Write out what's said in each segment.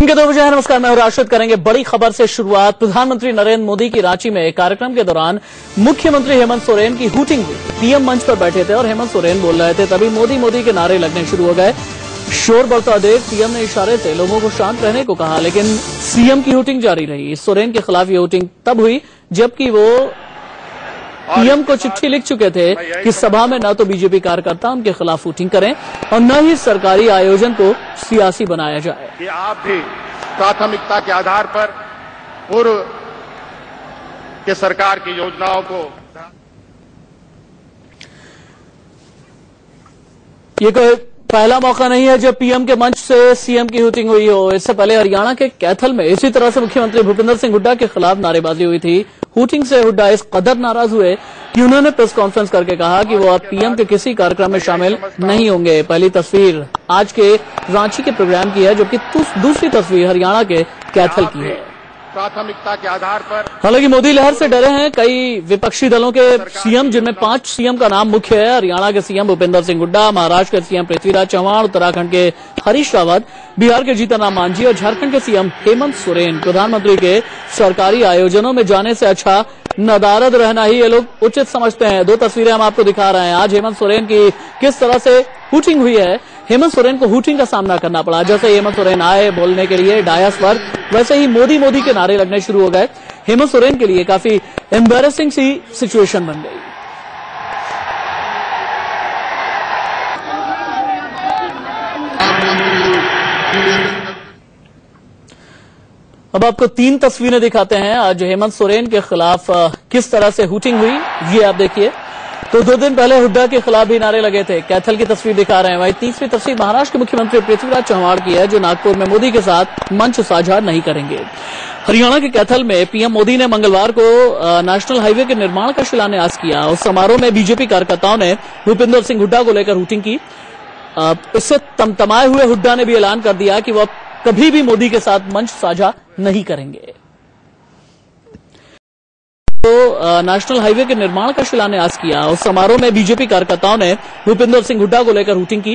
के 2 बजे। नमस्कार, मैं राशिद। करेंगे बड़ी खबर से शुरुआत। प्रधानमंत्री नरेंद्र मोदी की रांची में एक कार्यक्रम के दौरान मुख्यमंत्री हेमंत सोरेन की हूटिंग हुई। पीएम मंच पर बैठे थे और हेमंत सोरेन बोल रहे थे, तभी मोदी मोदी के नारे लगने शुरू हो गए। शोर बढ़ता देख पीएम ने इशारे से लोगों को शांत रहने को कहा, लेकिन सीएम की हूटिंग जारी रही। सोरेन के खिलाफ ये हूटिंग तब हुई जबकि वो पीएम को चिट्ठी लिख चुके थे कि सभा में न तो बीजेपी कार्यकर्ता उनके खिलाफ वोटिंग करें और न ही सरकारी आयोजन को सियासी बनाया जाए। कि आप भी प्राथमिकता के आधार पर पूर्व के सरकार की योजनाओं को ये कोई पहला मौका नहीं है जब पीएम के मंच से सीएम की हूटिंग हुई हो। इससे पहले हरियाणा के कैथल में इसी तरह से मुख्यमंत्री भूपेंद्र सिंह हुड्डा के खिलाफ नारेबाजी हुई थी। हूटिंग से हुड्डा इस कदर नाराज हुए कि उन्होंने प्रेस कॉन्फ्रेंस करके कहा कि वो अब पीएम के किसी कार्यक्रम में शामिल नहीं होंगे। पहली तस्वीर आज के रांची के प्रोग्राम की है, जबकि दूसरी तस्वीर हरियाणा के कैथल की है। प्राथमिकता के आधार पर हालांकि मोदी लहर से डरे हैं कई विपक्षी दलों के सीएम, जिनमें 5 सीएम का नाम मुख्य है। हरियाणा के सीएम भूपेंद्र सिंह हुड्डा, महाराष्ट्र के सीएम पृथ्वीराज चौहान, उत्तराखंड के हरीश रावत, बिहार के जीतन राम मांझी और झारखंड के सीएम हेमंत सोरेन। प्रधानमंत्री के सरकारी आयोजनों में जाने से अच्छा नदारद रहना ही ये लोग उचित समझते हैं। 2 तस्वीरें हम आपको दिखा रहे हैं। आज हेमंत सोरेन की किस तरह से हूटिंग हुई है। हेमंत सोरेन को हूटिंग का सामना करना पड़ा। जैसे हेमंत सोरेन आए बोलने के लिए डायस पर, वैसे ही मोदी मोदी के नारे लगने शुरू हो गए। हेमंत सोरेन के लिए काफी एम्बैरेसिंग सी सिचुएशन बन गई। अब आपको 3 तस्वीरें दिखाते हैं आज हेमंत सोरेन के खिलाफ किस तरह से हूटिंग हुई, ये आप देखिए। तो 2 दिन पहले हुड्डा के खिलाफ भी नारे लगे थे। कैथल की तस्वीर दिखा रहे हैं। वहीं तीसरी तस्वीर महाराष्ट्र के मुख्यमंत्री पृथ्वीराज चौहान की है, जो नागपुर में मोदी के साथ मंच साझा नहीं करेंगे। हरियाणा के कैथल में पीएम मोदी ने मंगलवार को नेशनल हाईवे के निर्माण का शिलान्यास किया। उस समारोह में बीजेपी कार्यकर्ताओं ने भूपेंद्र सिंह हुड्डा को लेकर हूटिंग की। इससे तमतमाए हुए हुड्डा ने भी ऐलान कर दिया कि वह कभी भी मोदी के साथ मंच साझा नहीं करेंगे। तो नेशनल हाईवे के निर्माण का शिलान्यास किया। उस समारोह में बीजेपी कार्यकर्ताओं ने भूपेंद्र सिंह हुड्डा को लेकर हूटिंग की।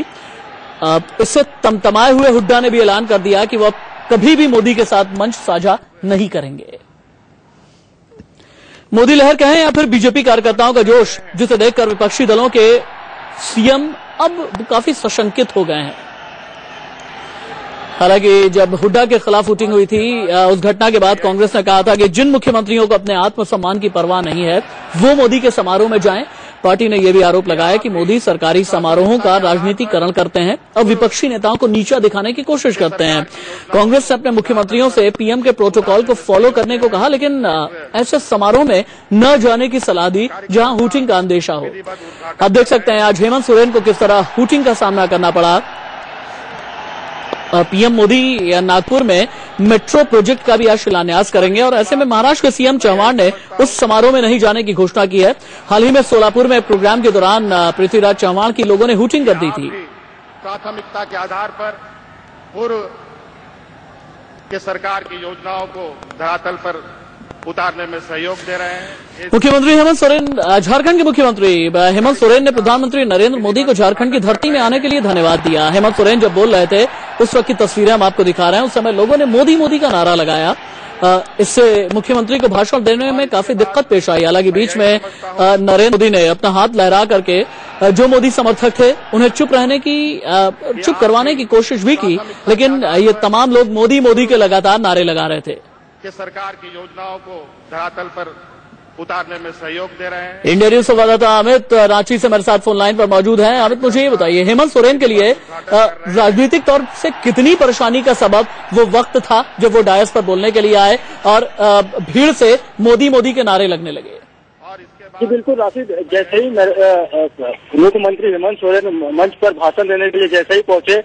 इससे तमतमाए हुए हुड्डा ने भी ऐलान कर दिया कि वह कभी भी मोदी के साथ मंच साझा नहीं करेंगे। मोदी लहर कहें या फिर बीजेपी कार्यकर्ताओं का जोश, जिसे देखकर विपक्षी दलों के सीएम अब काफी सशंकित हो गए हैं। हालांकि जब हुड्डा के खिलाफ वोटिंग हुई थी, उस घटना के बाद कांग्रेस ने कहा था कि जिन मुख्यमंत्रियों को अपने आत्मसम्मान की परवाह नहीं है वो मोदी के समारोह में जाएं। पार्टी ने यह भी आरोप लगाया कि मोदी सरकारी समारोहों का राजनीतिकरण करते हैं और विपक्षी नेताओं को नीचा दिखाने की कोशिश करते हैं। कांग्रेस ने अपने मुख्यमंत्रियों से पीएम के प्रोटोकॉल को फॉलो करने को कहा, लेकिन ऐसे समारोह में न जाने की सलाह दी जहां हूटिंग का अंदेशा हो। आप देख सकते हैं आज हेमंत सोरेन को किस तरह हूटिंग का सामना करना पड़ा। पीएम मोदी नागपुर में मेट्रो प्रोजेक्ट का भी आज शिलान्यास करेंगे और ऐसे में महाराष्ट्र के सीएम चौहान ने उस समारोह में नहीं जाने की घोषणा की है। हाल ही में सोलापुर में प्रोग्राम के दौरान पृथ्वीराज चौहान की लोगों ने हूटिंग कर दी थी। प्राथमिकता के आधार पर पूर्व के सरकार की योजनाओं को धरातल पर उतारने में सहयोग दे रहे हैं। मुख्यमंत्री हेमंत सोरेन, झारखंड के मुख्यमंत्री हेमंत सोरेन ने प्रधानमंत्री नरेंद्र मोदी को झारखंड की धरती में आने के लिए धन्यवाद दिया। हेमंत सोरेन जब बोल रहे थे उस वक्त की तस्वीरें हम आपको दिखा रहे हैं। उस समय लोगों ने मोदी मोदी का नारा लगाया। इससे मुख्यमंत्री को भाषण देने में काफी दिक्कत पेश आई। हालांकि बीच में नरेंद्र मोदी ने अपना हाथ लहरा करके जो मोदी समर्थक थे उन्हें चुप करवाने की कोशिश भी की, लेकिन ये तमाम लोग मोदी मोदी के लगातार नारे लगा रहे थे। कि सरकार की योजनाओं को धरातल पर उतारने में सहयोग दे रहे हैं। इंडिया न्यूज संवाददाता अमित रांची से मेरे साथ फोन लाइन पर मौजूद हैं। अमित, मुझे ये बताइए, हेमंत सोरेन के लिए राजनीतिक तौर से कितनी परेशानी का सबब वो वक्त था जब वो डायस पर बोलने के लिए आए और भीड़ से मोदी मोदी के नारे लगने लगे? जी बिल्कुल राशिद, जैसे ही मुख्यमंत्री हेमंत सोरेन मंच पर भाषण देने के लिए जैसे ही पहुंचे,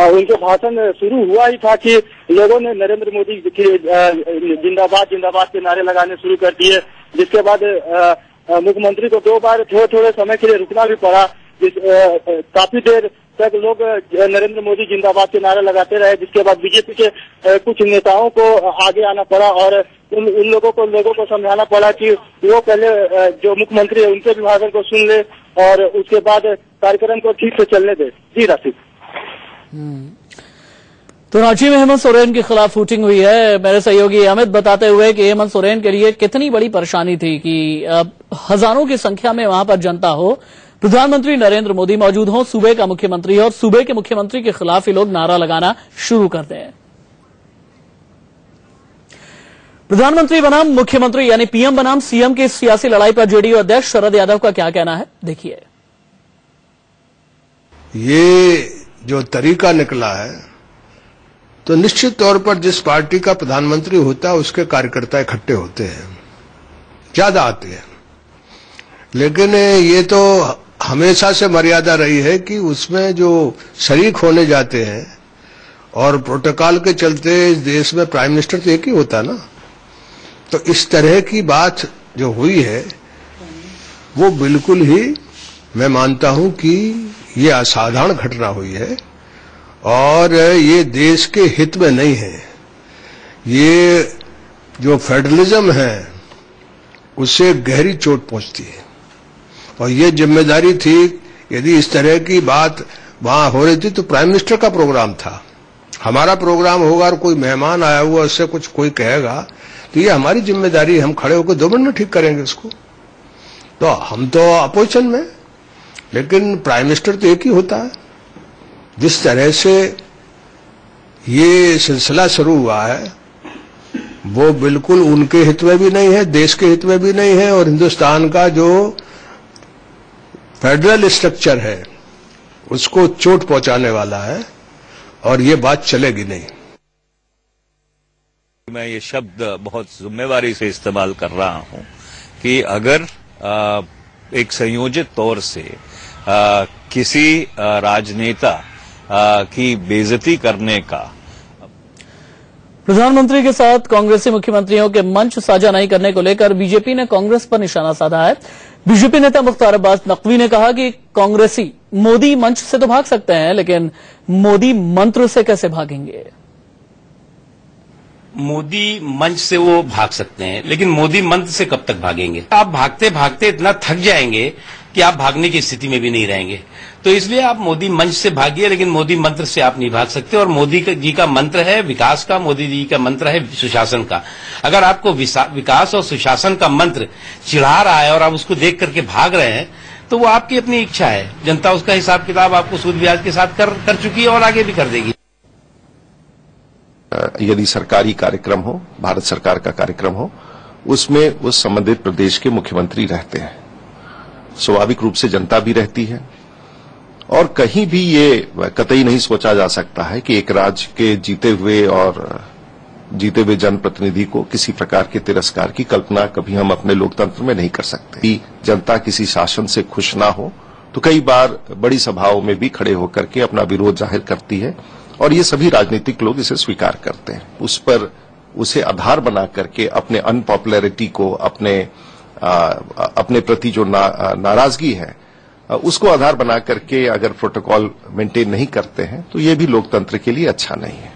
उनके भाषण शुरू हुआ ही था कि लोगों ने नरेंद्र मोदी की जिंदाबाद जिंदाबाद के नारे लगाने शुरू कर दिए। जिसके बाद मुख्यमंत्री को 2 बार थोड़े समय के लिए रुकना भी पड़ा। काफी देर तक लोग नरेंद्र मोदी जिंदाबाद के नारे लगाते रहे, जिसके बाद बीजेपी के कुछ नेताओं को आगे आना पड़ा और उन लोगों को समझाना पड़ा कि वो पहले जो मुख्यमंत्री है उनके भाषण को सुन ले और उसके बाद कार्यक्रम को ठीक से चलने दे। जी राशिद। तो रांची में हेमंत सोरेन के खिलाफ वोटिंग हुई है। मेरे सहयोगी अमित बताते हुए कि हेमंत सोरेन के लिए कितनी बड़ी परेशानी थी कि हजारों की संख्या में वहां पर जनता हो, प्रधानमंत्री नरेंद्र मोदी मौजूद हो, सूबे का मुख्यमंत्री और सूबे के मुख्यमंत्री के खिलाफ ही लोग नारा लगाना शुरू करते हैं। प्रधानमंत्री बनाम मुख्यमंत्री यानी पीएम बनाम सीएम की सियासी लड़ाई पर जेडीयू अध्यक्ष शरद यादव का क्या कहना है, देखिए। ये जो तरीका निकला है तो निश्चित तौर पर जिस पार्टी का प्रधानमंत्री होता है उसके कार्यकर्ता इकट्ठे होते हैं, ज्यादा आते हैं, लेकिन ये तो हमेशा से मर्यादा रही है कि उसमें जो शरीक होने जाते हैं और प्रोटोकॉल के चलते इस देश में प्राइम मिनिस्टर तो एक ही होता ना। तो इस तरह की बात जो हुई है वो बिल्कुल ही मैं मानता हूं कि ये असाधारण घटना हुई है और ये देश के हित में नहीं है। ये जो फेडरलिज्म है उससे गहरी चोट पहुंचती है और ये जिम्मेदारी थी, यदि इस तरह की बात वहां हो रही थी तो प्राइम मिनिस्टर का प्रोग्राम था, हमारा प्रोग्राम होगा और कोई मेहमान आया हुआ उससे कुछ कोई कहेगा तो ये हमारी जिम्मेदारी, हम खड़े होकर 2 मिनट में ठीक करेंगे इसको। तो हम तो अपोजिशन में, लेकिन प्राइम मिनिस्टर तो एक ही होता है। जिस तरह से ये सिलसिला शुरू हुआ है वो बिल्कुल उनके हित में भी नहीं है, देश के हित में भी नहीं है और हिंदुस्तान का जो फेडरल स्ट्रक्चर है उसको चोट पहुंचाने वाला है और ये बात चलेगी नहीं। मैं ये शब्द बहुत जिम्मेवारी से इस्तेमाल कर रहा हूं कि अगर एक संयोजित तौर से किसी राजनेता की बेइज्जती करने का, प्रधानमंत्री के साथ कांग्रेसी मुख्यमंत्रियों के मंच साझा नहीं करने को लेकर बीजेपी ने कांग्रेस पर निशाना साधा है। बीजेपी नेता मुख्तार अब्बास नकवी ने कहा कि कांग्रेसी मोदी मंच से तो भाग सकते हैं लेकिन मोदी मंत्र से कैसे भागेंगे। मोदी मंच से वो भाग सकते हैं लेकिन मोदी मंत्र से कब तक भागेंगे। आप भागते भागते इतना थक जाएंगे कि आप भागने की स्थिति में भी नहीं रहेंगे। तो इसलिए आप मोदी मंच से भागिए लेकिन मोदी मंत्र से आप नहीं भाग सकते। और मोदी जी का मंत्र है विकास का, मोदी जी का मंत्र है सुशासन का। अगर आपको विकास और सुशासन का मंत्र चिढ़ा रहा है और आप उसको देख करके भाग रहे हैं तो वो आपकी अपनी इच्छा है। जनता उसका हिसाब किताब आपको सूद ब्याज के साथ कर चुकी है और आगे भी कर देगी। यदि सरकारी कार्यक्रम हो, भारत सरकार का कार्यक्रम हो, उसमें उस संबंधित प्रदेश के मुख्यमंत्री रहते हैं, स्वाभाविक रूप से जनता भी रहती है और कहीं भी ये कतई नहीं सोचा जा सकता है कि एक राज्य के जीते हुए जनप्रतिनिधि को किसी प्रकार के तिरस्कार की कल्पना कभी हम अपने लोकतंत्र में नहीं कर सकते। कि जनता किसी शासन से खुश ना हो तो कई बार बड़ी सभाओं में भी खड़े होकर के अपना विरोध जाहिर करती है और ये सभी राजनीतिक लोग इसे स्वीकार करते हैं। उस पर उसे आधार बना करके अपने अनपॉपुलैरिटी को, अपने प्रति जो नाराजगी है उसको आधार बना करके अगर प्रोटोकॉल मेंटेन नहीं करते हैं तो ये भी लोकतंत्र के लिए अच्छा नहीं है।